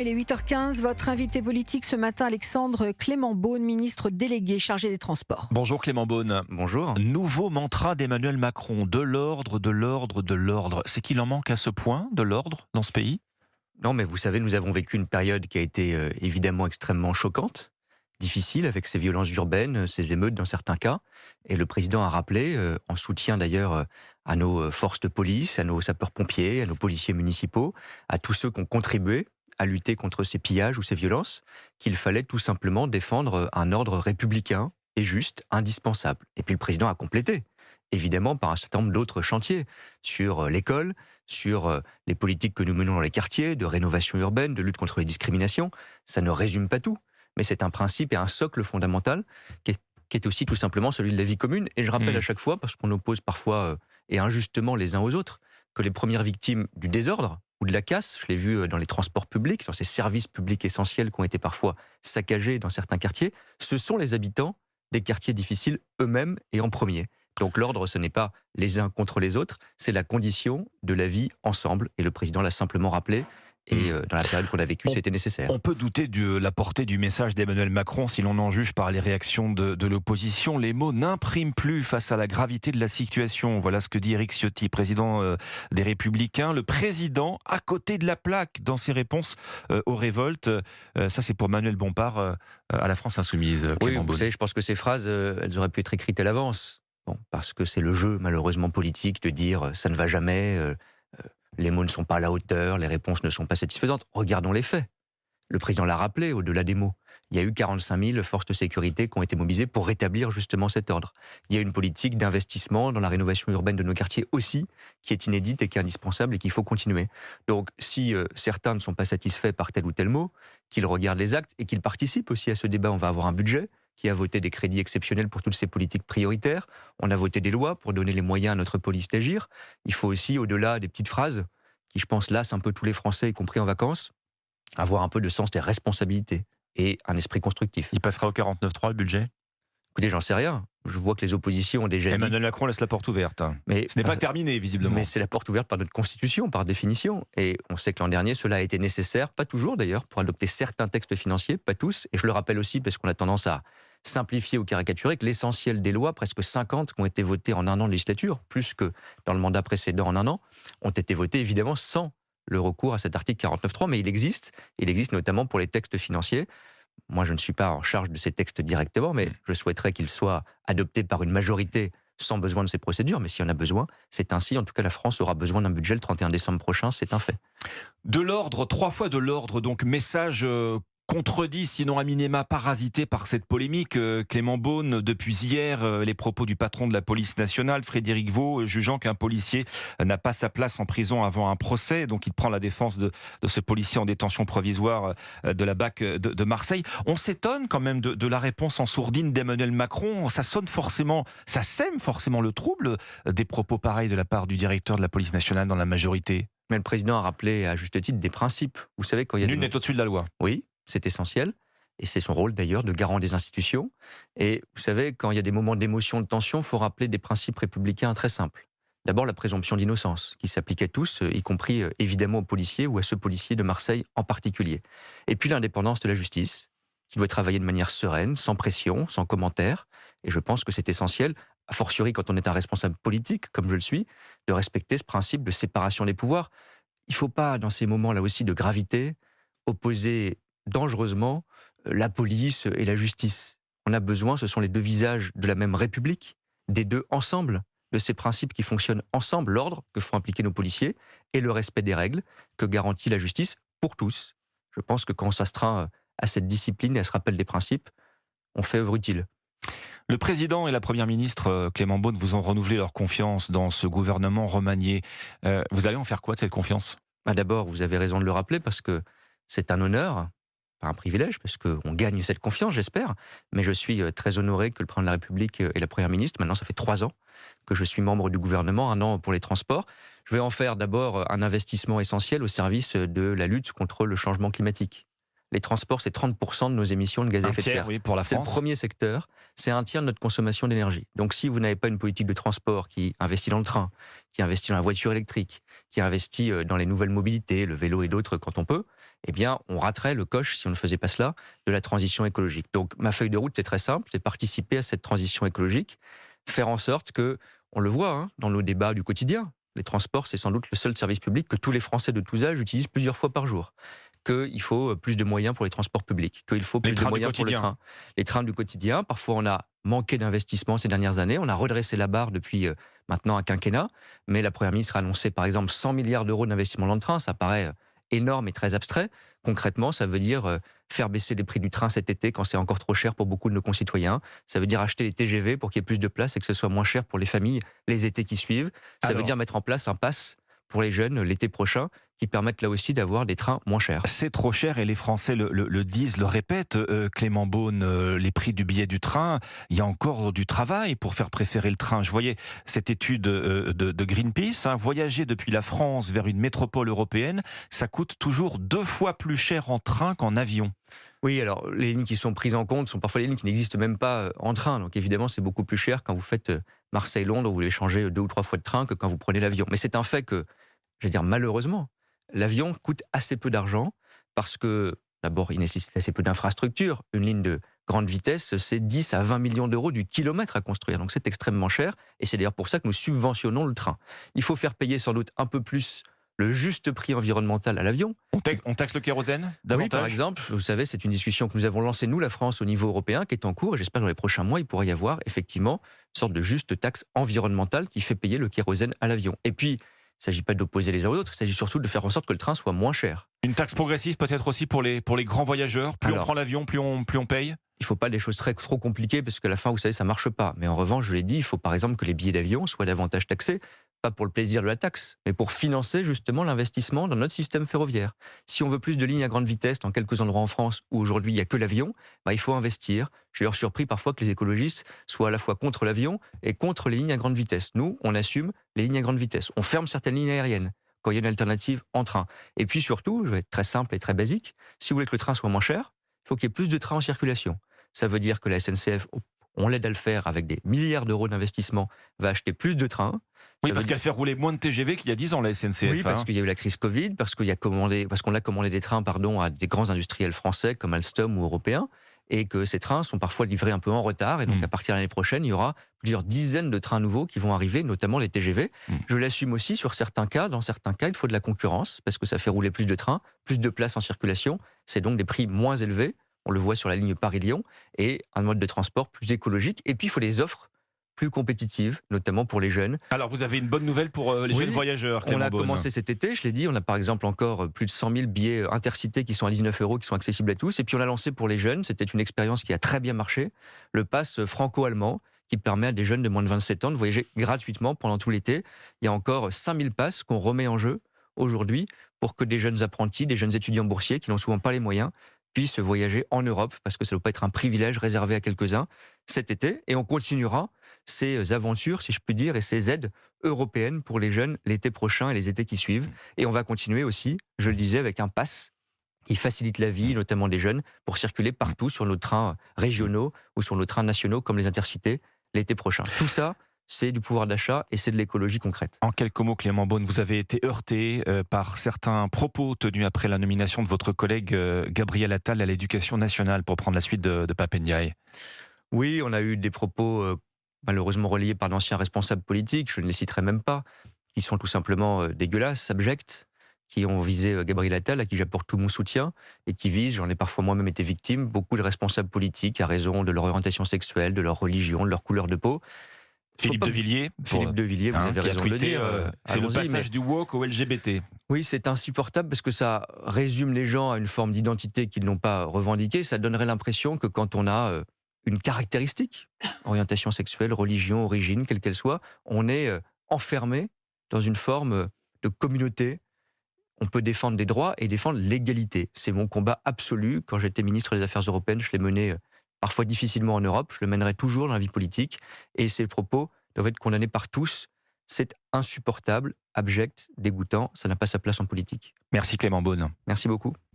Il est 8h15, votre invité politique ce matin, Alexandre Clément Beaune, ministre délégué chargé des Transports. Bonjour Clément Beaune. Bonjour. Nouveau mantra d'Emmanuel Macron, de l'ordre, de l'ordre, de l'ordre. C'est qu'il en manque à ce point, de l'ordre, dans ce pays ? Non, mais vous savez, nous avons vécu une période qui a été évidemment extrêmement choquante, difficile, avec ces violences urbaines, ces émeutes dans certains cas. Et le président a rappelé, en soutien d'ailleurs à nos forces de police, à nos sapeurs-pompiers, à nos policiers municipaux, à tous ceux qui ont contribué à lutter contre ces pillages ou ces violences, qu'il fallait tout simplement défendre un ordre républicain et juste, indispensable. Et puis le président a complété, évidemment par un certain nombre d'autres chantiers, sur l'école, sur les politiques que nous menons dans les quartiers, de rénovation urbaine, de lutte contre les discriminations. Ça ne résume pas tout, mais c'est un principe et un socle fondamental qui est aussi tout simplement celui de la vie commune. Et je rappelle à chaque fois, parce qu'on oppose parfois, et injustement les uns aux autres, que les premières victimes du désordre, ou de la casse, je l'ai vu dans les transports publics, dans ces services publics essentiels qui ont été parfois saccagés dans certains quartiers, ce sont les habitants des quartiers difficiles eux-mêmes et en premier. Donc l'ordre, ce n'est pas les uns contre les autres, c'est la condition de la vie ensemble. Et le président l'a simplement rappelé. Et dans la période qu'on a vécue, c'était nécessaire. On peut douter de la portée du message d'Emmanuel Macron si l'on en juge par les réactions de l'opposition. Les mots n'impriment plus face à la gravité de la situation. Voilà ce que dit Éric Ciotti, président des Républicains. Le président à côté de la plaque dans ses réponses aux révoltes. Ça, c'est pour Manuel Bompard à la France Insoumise. Oui, vous savez, je pense que ces phrases, elles auraient pu être écrites à l'avance. Bon, parce que c'est le jeu, malheureusement, politique de dire ça ne va jamais... les mots ne sont pas à la hauteur, les réponses ne sont pas satisfaisantes. Regardons les faits. Le président l'a rappelé, au-delà des mots. Il y a eu 45 000 forces de sécurité qui ont été mobilisées pour rétablir justement cet ordre. Il y a une politique d'investissement dans la rénovation urbaine de nos quartiers aussi, qui est inédite et qui est indispensable et qu'il faut continuer. Donc si certains ne sont pas satisfaits par tel ou tel mot, qu'ils regardent les actes et qu'ils participent aussi à ce débat. On va avoir un budget qui a voté des crédits exceptionnels pour toutes ces politiques prioritaires. On a voté des lois pour donner les moyens à notre police d'agir. Il faut aussi, au-delà des petites phrases, qui je pense lassent un peu tous les Français, y compris en vacances, avoir un peu de sens des responsabilités et un esprit constructif. Il passera au 49.3 le budget ? Écoutez, j'en sais rien. Je vois que les oppositions ont déjà dit... Emmanuel Macron laisse la porte ouverte. Mais ce n'est pas terminé, visiblement. Mais c'est la porte ouverte par notre Constitution, par définition. Et on sait que l'an dernier, cela a été nécessaire, pas toujours d'ailleurs, pour adopter certains textes financiers, pas tous. Et je le rappelle aussi parce qu'on a tendance à simplifier ou caricaturer que l'essentiel des lois, presque 50 qui ont été votées en un an de législature, plus que dans le mandat précédent en un an, ont été votées évidemment sans le recours à cet article 49.3. Mais il existe notamment pour les textes financiers. Moi, je ne suis pas en charge de ces textes directement, mais je souhaiterais qu'ils soient adoptés par une majorité sans besoin de ces procédures. Mais s'il y en a besoin, c'est ainsi. En tout cas, la France aura besoin d'un budget le 31 décembre prochain, c'est un fait. De l'ordre, 3 fois de l'ordre, donc message contredit, sinon à minima parasité par cette polémique. Clément Beaune, depuis hier, les propos du patron de la police nationale, Frédéric Vaux, jugeant qu'un policier n'a pas sa place en prison avant un procès. Donc il prend la défense de ce policier en détention provisoire de la BAC de Marseille. On s'étonne quand même de la réponse en sourdine d'Emmanuel Macron. Ça sème forcément le trouble des propos pareils de la part du directeur de la police nationale dans la majorité. Mais le président a rappelé à juste titre des principes. Vous savez, quand il y a nul n'est au-dessus de la loi. Oui. C'est essentiel, et c'est son rôle d'ailleurs de garant des institutions. Et vous savez, quand il y a des moments d'émotion, de tension, il faut rappeler des principes républicains très simples. D'abord, la présomption d'innocence, qui s'applique à tous, y compris évidemment aux policiers ou à ce policier de Marseille en particulier. Et puis l'indépendance de la justice, qui doit travailler de manière sereine, sans pression, sans commentaire. Et je pense que c'est essentiel, a fortiori quand on est un responsable politique, comme je le suis, de respecter ce principe de séparation des pouvoirs. Il ne faut pas, dans ces moments-là aussi de gravité, opposer dangereusement la police et la justice. On a besoin, ce sont les deux visages de la même République, des deux ensemble, de ces principes qui fonctionnent ensemble, l'ordre que font appliquer nos policiers et le respect des règles que garantit la justice pour tous. Je pense que quand on s'astreint à cette discipline et à ce rappel des principes, on fait œuvre utile. Le président et la première ministre Clément Beaune vous ont renouvelé leur confiance dans ce gouvernement remanié. Vous allez en faire quoi de cette confiance ? D'abord, vous avez raison de le rappeler parce que c'est un honneur, pas un privilège, parce qu'on gagne cette confiance, j'espère, mais je suis très honoré que le président de la République et la première ministre, maintenant ça fait 3 ans que je suis membre du gouvernement, 1 an pour les transports. Je vais en faire d'abord un investissement essentiel au service de la lutte contre le changement climatique. Les transports, c'est 30% de nos émissions de gaz à effet de serre. Oui, pour la C'est le France. premier secteur, c'est 1/3 de notre consommation d'énergie. Donc si vous n'avez pas une politique de transport qui investit dans le train, qui investit dans la voiture électrique, qui investit dans les nouvelles mobilités, le vélo et d'autres quand on peut, eh bien, on raterait le coche, si on ne faisait pas cela, de la transition écologique. Donc, ma feuille de route, c'est très simple, c'est participer à cette transition écologique, faire en sorte que, on le voit dans nos débats du quotidien, les transports, c'est sans doute le seul service public que tous les Français de tous âges utilisent plusieurs fois par jour. Qu'il faut plus de moyens pour les transports publics, qu'il faut plus de moyens pour le train. Les trains du quotidien, parfois on a manqué d'investissement ces dernières années, on a redressé la barre depuis maintenant un quinquennat, mais la Première ministre a annoncé par exemple 100 milliards d'euros d'investissement dans le train, ça paraît énorme et très abstrait. Concrètement, ça veut dire faire baisser les prix du train cet été quand c'est encore trop cher pour beaucoup de nos concitoyens. Ça veut dire acheter les TGV pour qu'il y ait plus de place et que ce soit moins cher pour les familles les étés qui suivent. Ça veut dire mettre en place un pass pour les jeunes l'été prochain qui permettent là aussi d'avoir des trains moins chers. C'est trop cher et les Français le disent, le répètent. Clément Beaune, les prix du billet du train, il y a encore du travail pour faire préférer le train. Je voyais cette étude de Greenpeace, voyager depuis la France vers une métropole européenne, ça coûte toujours 2 fois plus cher en train qu'en avion. Oui, alors les lignes qui sont prises en compte sont parfois les lignes qui n'existent même pas en train. Donc évidemment, c'est beaucoup plus cher quand vous faites Marseille-Londres, vous voulez changer 2 ou 3 fois de train que quand vous prenez l'avion. Mais c'est un fait que, je vais dire malheureusement, l'avion coûte assez peu d'argent parce que, d'abord, il nécessite assez peu d'infrastructures. Une ligne de grande vitesse, c'est 10 à 20 millions d'euros du kilomètre à construire. Donc c'est extrêmement cher et c'est d'ailleurs pour ça que nous subventionnons le train. Il faut faire payer sans doute un peu plus le juste prix environnemental à l'avion. On taxe le kérosène davantage ? Oui, par exemple, vous savez, c'est une discussion que nous avons lancée, nous, la France, au niveau européen, qui est en cours, et j'espère que dans les prochains mois, il pourrait y avoir effectivement une sorte de juste taxe environnementale qui fait payer le kérosène à l'avion. Et puis, il ne s'agit pas d'opposer les uns aux autres, il s'agit surtout de faire en sorte que le train soit moins cher. Une taxe progressive peut-être aussi pour les grands voyageurs. Plus on prend l'avion, plus on paye. Il ne faut pas des choses trop compliquées parce qu'à la fin, vous savez, ça ne marche pas. Mais en revanche, je l'ai dit, il faut par exemple que les billets d'avion soient davantage taxés, pas pour le plaisir de la taxe, mais pour financer justement l'investissement dans notre système ferroviaire. Si on veut plus de lignes à grande vitesse dans quelques endroits en France où aujourd'hui il n'y a que l'avion, il faut investir. Je suis d'ailleurs surpris parfois que les écologistes soient à la fois contre l'avion et contre les lignes à grande vitesse. Nous, on assume les lignes à grande vitesse. On ferme certaines lignes aériennes quand il y a une alternative en train. Et puis surtout, je vais être très simple et très basique, si vous voulez que le train soit moins cher, il faut qu'il y ait plus de trains en circulation. Ça veut dire que la SNCF, on l'aide à le faire avec des milliards d'euros d'investissement, va acheter plus de trains. Oui, parce qu'elle fait rouler moins de TGV qu'il y a 10 ans, la SNCF. Oui, parce qu'il y a eu la crise Covid, parce qu'on a commandé des trains à des grands industriels français comme Alstom ou européens, et que ces trains sont parfois livrés un peu en retard. Et donc, à partir de l'année prochaine, il y aura plusieurs dizaines de trains nouveaux qui vont arriver, notamment les TGV. Je l'assume aussi sur certains cas. Dans certains cas, il faut de la concurrence, parce que ça fait rouler plus de trains, plus de places en circulation. C'est donc des prix moins élevés. On le voit sur la ligne Paris-Lyon, et un mode de transport plus écologique. Et puis, il faut des offres plus compétitives, notamment pour les jeunes. Alors, vous avez une bonne nouvelle pour les jeunes voyageurs, Clément Beaune. On a commencé cet été, je l'ai dit, on a par exemple encore plus de 100 000 billets intercités qui sont à 19 €, qui sont accessibles à tous. Et puis, on a lancé pour les jeunes, c'était une expérience qui a très bien marché, le pass franco-allemand, qui permet à des jeunes de moins de 27 ans de voyager gratuitement pendant tout l'été. Il y a encore 5000 passes qu'on remet en jeu aujourd'hui pour que des jeunes apprentis, des jeunes étudiants boursiers qui n'ont souvent pas les moyens, puissent voyager en Europe, parce que ça ne doit pas être un privilège réservé à quelques-uns cet été. Et on continuera ces aventures, si je puis dire, et ces aides européennes pour les jeunes l'été prochain et les étés qui suivent. Et on va continuer aussi, je le disais, avec un pass qui facilite la vie, notamment des jeunes, pour circuler partout sur nos trains régionaux ou sur nos trains nationaux, comme les intercités, l'été prochain. Tout ça, c'est du pouvoir d'achat et c'est de l'écologie concrète. En quelques mots, Clément Beaune, vous avez été heurté par certains propos tenus après la nomination de votre collègue Gabriel Attal à l'Éducation nationale pour prendre la suite de Pape Ndiaye. Oui, on a eu des propos malheureusement relayés par d'anciens responsables politiques, je ne les citerai même pas, qui sont tout simplement dégueulasses, abjects, qui ont visé Gabriel Attal, à qui j'apporte tout mon soutien, et qui visent, j'en ai parfois moi-même été victime, beaucoup de responsables politiques à raison de leur orientation sexuelle, de leur religion, de leur couleur de peau. Philippe de Villiers, vous avez raison de le dire. C'est le passage du woke au LGBT. Oui, c'est insupportable parce que ça résume les gens à une forme d'identité qu'ils n'ont pas revendiquée. Ça donnerait l'impression que quand on a une caractéristique, orientation sexuelle, religion, origine, quelle qu'elle soit, on est enfermé dans une forme de communauté. On peut défendre des droits et défendre l'égalité. C'est mon combat absolu. Quand j'étais ministre des Affaires européennes, je l'ai mené parfois difficilement en Europe. Je le mènerai toujours dans la vie politique. Et ces propos doivent être condamnés par tous. C'est insupportable, abject, dégoûtant. Ça n'a pas sa place en politique. Merci Clément Beaune. Merci beaucoup.